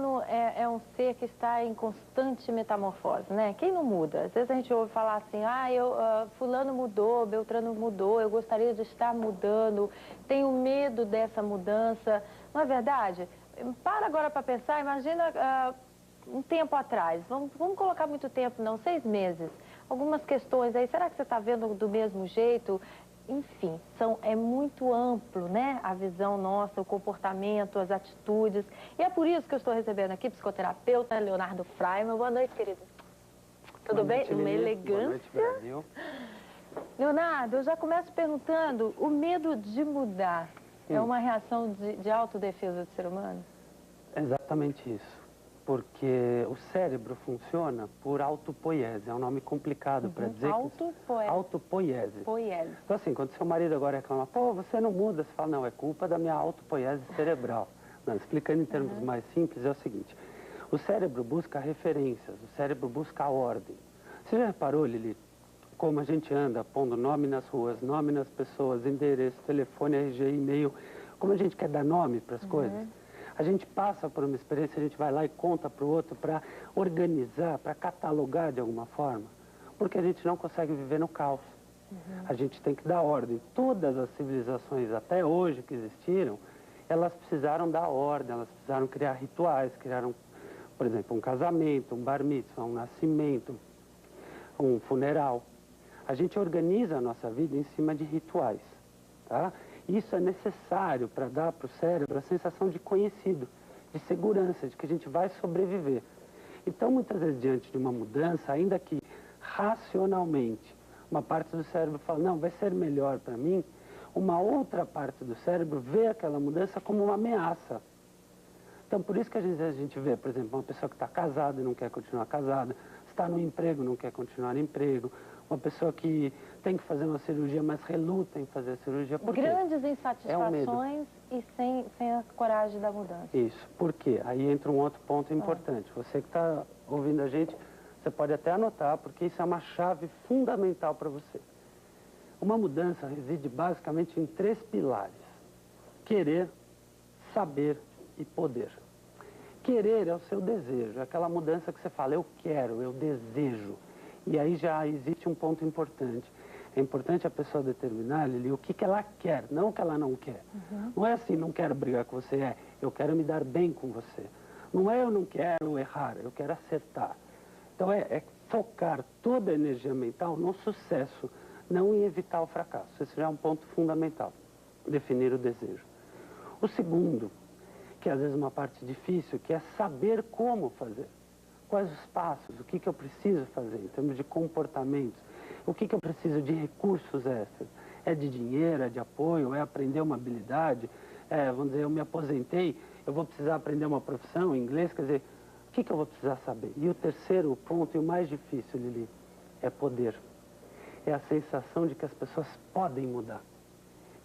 humano é um ser que está em constante metamorfose, né? Quem não muda? Às vezes a gente ouve falar assim, fulano mudou, Beltrano mudou, eu gostaria de estar mudando, tenho medo dessa mudança. Não é verdade? Para agora para pensar, imagina um tempo atrás, vamos colocar muito tempo não, 6 meses. Algumas questões aí, será que você está vendo do mesmo jeito? Enfim, é muito amplo, né, a visão nossa, o comportamento, as atitudes. E é por isso que eu estou recebendo aqui psicoterapeuta Leonardo Fraiman. Boa noite, querido. Tudo bem? Uma elegância. Boa noite, Brasil. Leonardo, eu já começo perguntando, o medo de mudar é uma reação de autodefesa do ser humano? Exatamente isso. Porque o cérebro funciona por autopoiese, é um nome complicado para dizer autopoiese. Poiese. Então assim, quando seu marido agora reclama, pô, você não muda, você fala, não, é culpa da minha autopoiese cerebral. Não, explicando em termos mais simples, é o seguinte, o cérebro busca referências, o cérebro busca a ordem. Você já reparou, Lili, como a gente anda pondo nome nas ruas, nome nas pessoas, endereço, telefone, RG, e-mail, como a gente quer dar nome para as coisas? A gente passa por uma experiência, a gente vai lá e conta para o outro para organizar, para catalogar de alguma forma, porque a gente não consegue viver no caos. A gente tem que dar ordem. Todas as civilizações até hoje que existiram, elas precisaram dar ordem, elas precisaram criar rituais, criaram, por exemplo, um casamento, um bar mitzvah, um nascimento, um funeral. A gente organiza a nossa vida em cima de rituais, tá? Isso é necessário para dar para o cérebro a sensação de conhecido, de segurança, de que a gente vai sobreviver. Então, muitas vezes, diante de uma mudança, ainda que racionalmente, uma parte do cérebro fala, não, vai ser melhor para mim, uma outra parte do cérebro vê aquela mudança como uma ameaça. Então, por isso que às vezes a gente vê, por exemplo, uma pessoa que está casada e não quer continuar casada, está no emprego e não quer continuar no emprego, uma pessoa que tem que fazer uma cirurgia, mas reluta em fazer a cirurgia. Por quê? Grandes insatisfações e sem a coragem da mudança. Isso. Por quê? Aí entra um outro ponto importante. Você que está ouvindo a gente, você pode até anotar, porque isso é uma chave fundamental para você. Uma mudança reside basicamente em 3 pilares. Querer, saber e poder. Querer é o seu desejo, é aquela mudança que você fala, eu quero, eu desejo. E aí já existe um ponto importante. É importante a pessoa determinar, Lili, o que ela quer, não o que ela não quer. Não é assim, não quero brigar com você, eu quero me dar bem com você. Não é eu não quero errar, eu quero acertar. Então é focar toda a energia mental no sucesso, não em evitar o fracasso. Esse já é um ponto fundamental, definir o desejo. O segundo, que é às vezes uma parte difícil, que é saber como fazer. Quais os passos, o que eu preciso fazer em termos de comportamentos, o que eu preciso de recursos extras. É de dinheiro, é de apoio, é aprender uma habilidade, vamos dizer, eu me aposentei, eu vou precisar aprender uma profissão, inglês, quer dizer, o que eu vou precisar saber? E o terceiro ponto, e o mais difícil, Lili, é poder. É a sensação de que as pessoas podem mudar,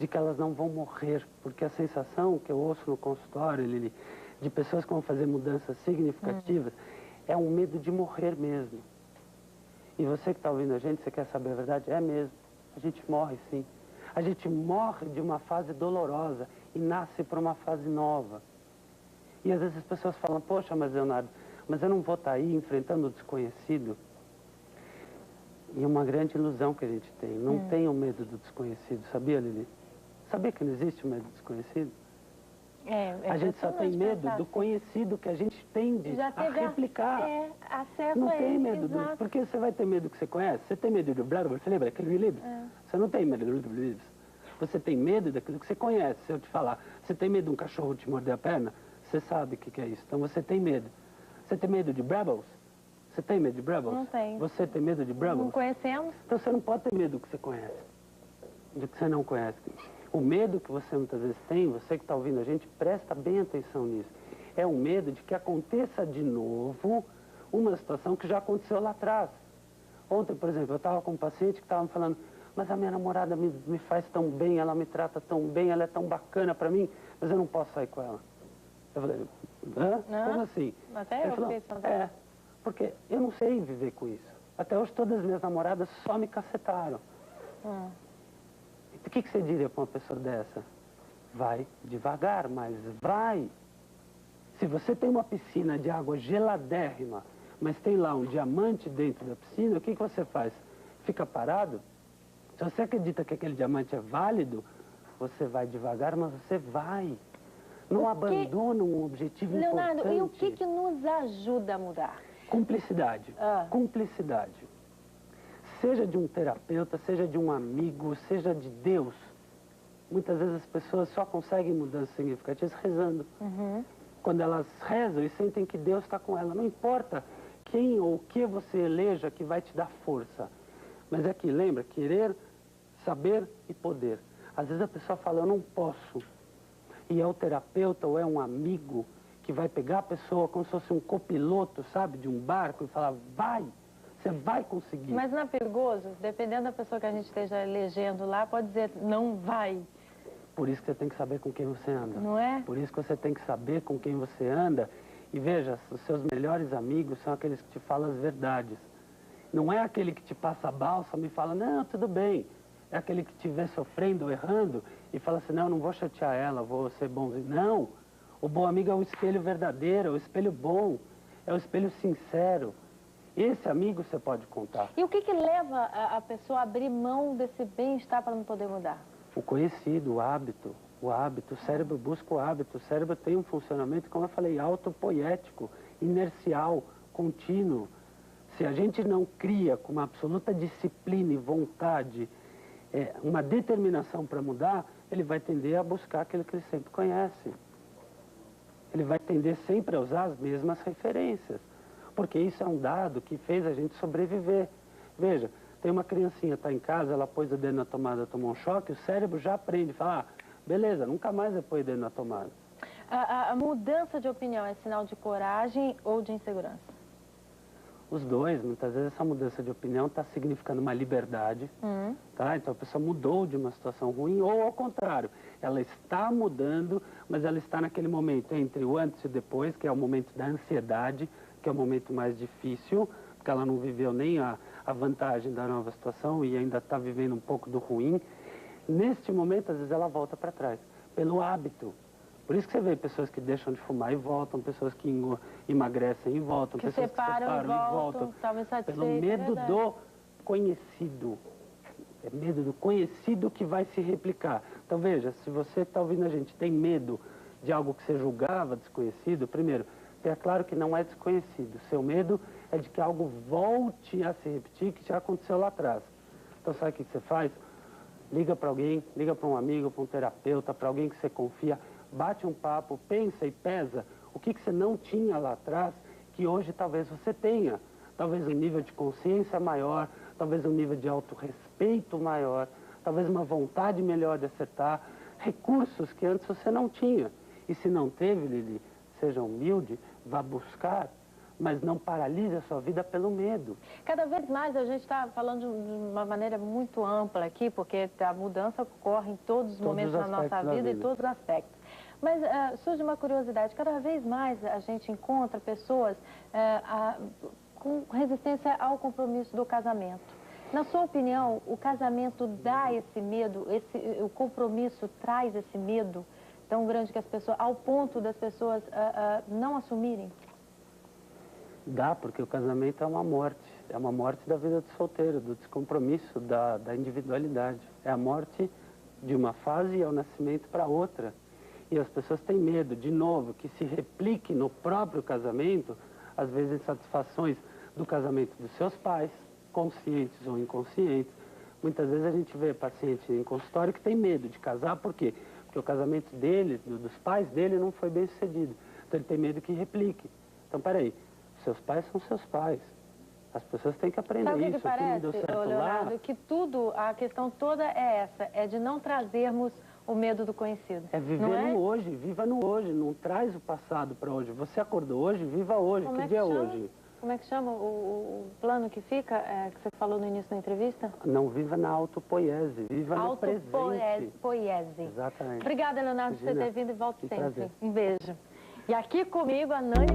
de que elas não vão morrer, porque a sensação que eu ouço no consultório, Lili, de pessoas que vão fazer mudanças significativas, é um medo de morrer mesmo. E você que está ouvindo a gente, você quer saber a verdade? É mesmo. A gente morre, sim. A gente morre de uma fase dolorosa e nasce para uma fase nova. E às vezes as pessoas falam, poxa, mas Leonardo, mas eu não vou estar aí enfrentando o desconhecido. E é uma grande ilusão que a gente tem. Não tem o medo do desconhecido, sabia, Lili? Sabia que não existe o medo do desconhecido? A gente só tem medo do conhecido que a gente tende a replicar. Acesso não a tem ele, medo do... Porque você vai ter medo do que você conhece. Você tem medo do Brother, você lembra aquele livro? Você não tem medo do livro. Você tem medo daquilo que você conhece. Se eu te falar, você tem medo de um cachorro te morder a perna? Você sabe o que é isso. Então você tem medo. Você tem medo de Brabbles? Você tem medo de Brabbles? Não tem. Você tem medo de Brabbles? Não conhecemos. Então você não pode ter medo do que você conhece. Do que você não conhece. O medo que você muitas vezes tem, você que está ouvindo a gente, presta bem atenção nisso. É um medo de que aconteça de novo uma situação que já aconteceu lá atrás. Ontem, por exemplo, eu estava com um paciente que estava me falando, mas a minha namorada me faz tão bem, ela me trata tão bem, ela é tão bacana para mim, mas eu não posso sair com ela. Eu falei, hã? Como assim? Até eu fiquei falou, porque eu não sei viver com isso. Até hoje todas as minhas namoradas só me cacetaram. O que você diria para uma pessoa dessa? Vai devagar, mas vai. Se você tem uma piscina de água geladérrima, mas tem lá um diamante dentro da piscina, o que você faz? Fica parado? Se você acredita que aquele diamante é válido, você vai devagar, mas você vai. Não abandona um objetivo Leonardo, importante. e o que nos ajuda a mudar? Cumplicidade. Cumplicidade. Seja de um terapeuta, seja de um amigo, seja de Deus. Muitas vezes as pessoas só conseguem mudanças significativas rezando. Quando elas rezam e sentem que Deus está com ela, não importa quem ou o que você eleja que vai te dar força. Mas é que, lembra, querer, saber e poder. Às vezes a pessoa fala, eu não posso. E é o terapeuta ou é um amigo que vai pegar a pessoa como se fosse um copiloto, sabe, de um barco e falar, vai, você vai conseguir. Mas não é perigoso? Dependendo da pessoa que a gente esteja elegendo lá, pode dizer, não vai. Por isso que você tem que saber com quem você anda. Não é? Por isso que você tem que saber com quem você anda. E veja, os seus melhores amigos são aqueles que te falam as verdades. Não é aquele que te passa a bálsamo e fala, não, tudo bem. É aquele que te vê sofrendo ou errando e fala assim, não vou chatear ela, vou ser bonzinho. Não, o bom amigo é o espelho verdadeiro, é o espelho bom, é o espelho sincero. Esse amigo você pode contar. E o que leva a pessoa a abrir mão desse bem-estar para não poder mudar? O conhecido, o hábito. O cérebro busca o hábito. O cérebro tem um funcionamento, como eu falei, autopoético, inercial, contínuo. Se a gente não cria com uma absoluta disciplina e vontade, uma determinação para mudar, ele vai tender a buscar aquilo que ele sempre conhece. Ele vai tender sempre a usar as mesmas referências. Porque isso é um dado que fez a gente sobreviver. Veja, tem uma criancinha, está em casa, ela pôs o dedo na tomada, tomou um choque, o cérebro já aprende, fala, beleza, nunca mais vai pôr o dedo na tomada. A mudança de opinião é sinal de coragem ou de insegurança? Os dois, muitas vezes essa mudança de opinião está significando uma liberdade, tá? Então a pessoa mudou de uma situação ruim, ou ao contrário, ela está mudando, mas ela está naquele momento entre o antes e o depois, que é o momento da ansiedade, que é o momento mais difícil, porque ela não viveu nem a vantagem da nova situação e ainda está vivendo um pouco do ruim. Neste momento, às vezes, ela volta para trás, pelo hábito. Por isso que você vê pessoas que deixam de fumar e voltam, pessoas que emagrecem e voltam, que pessoas separam que separam e voltam. Pelo medo do conhecido. É medo do conhecido que vai se replicar. Então, veja, se você está ouvindo a gente, tem medo de algo que você julgava desconhecido, primeiro, é claro que não é desconhecido. Seu medo é de que algo volte a se repetir que já aconteceu lá atrás. Então, sabe o que você faz? Liga para alguém, liga para um amigo, para um terapeuta, para alguém que você confia, bate um papo, pensa e pesa o que você não tinha lá atrás, que hoje talvez você tenha. Talvez um nível de consciência maior, talvez um nível de autorrespeito maior, talvez uma vontade melhor de acertar, recursos que antes você não tinha. E se não teve, Lili, seja humilde, vá buscar, mas não paralise a sua vida pelo medo. Cada vez mais a gente está falando de uma maneira muito ampla aqui, porque a mudança ocorre em todos os momentos da nossa vida e todos os aspectos. Mas surge uma curiosidade, cada vez mais a gente encontra pessoas com resistência ao compromisso do casamento. Na sua opinião, o casamento dá esse medo, o compromisso traz esse medo tão grande que as pessoas, ao ponto das pessoas não assumirem? Dá, porque o casamento é uma morte da vida do solteiro, do descompromisso, da individualidade. É a morte de uma fase ao nascimento para outra. E as pessoas têm medo, de novo, que se replique no próprio casamento, às vezes insatisfações do casamento dos seus pais, conscientes ou inconscientes. Muitas vezes a gente vê paciente em consultório que tem medo de casar, por quê? Porque o casamento dele, dos pais dele, não foi bem sucedido. Então ele tem medo que replique. Então, peraí, seus pais são seus pais. As pessoas têm que aprender isso. Sabe o que parece, Leonardo? Lá, que tudo, a questão toda é essa, é de não trazermos o medo do conhecido. É viver no hoje, viva no hoje, não traz o passado para hoje. Você acordou hoje, viva hoje. Que dia é hoje? Como é que chama o plano que fica, que você falou no início da entrevista? Não viva na autopoiese, viva no presente. Autopoiese. Exatamente. Obrigada, Leonardo, por você ter vindo e volte sempre. Prazer. Um beijo. E aqui comigo, a Nani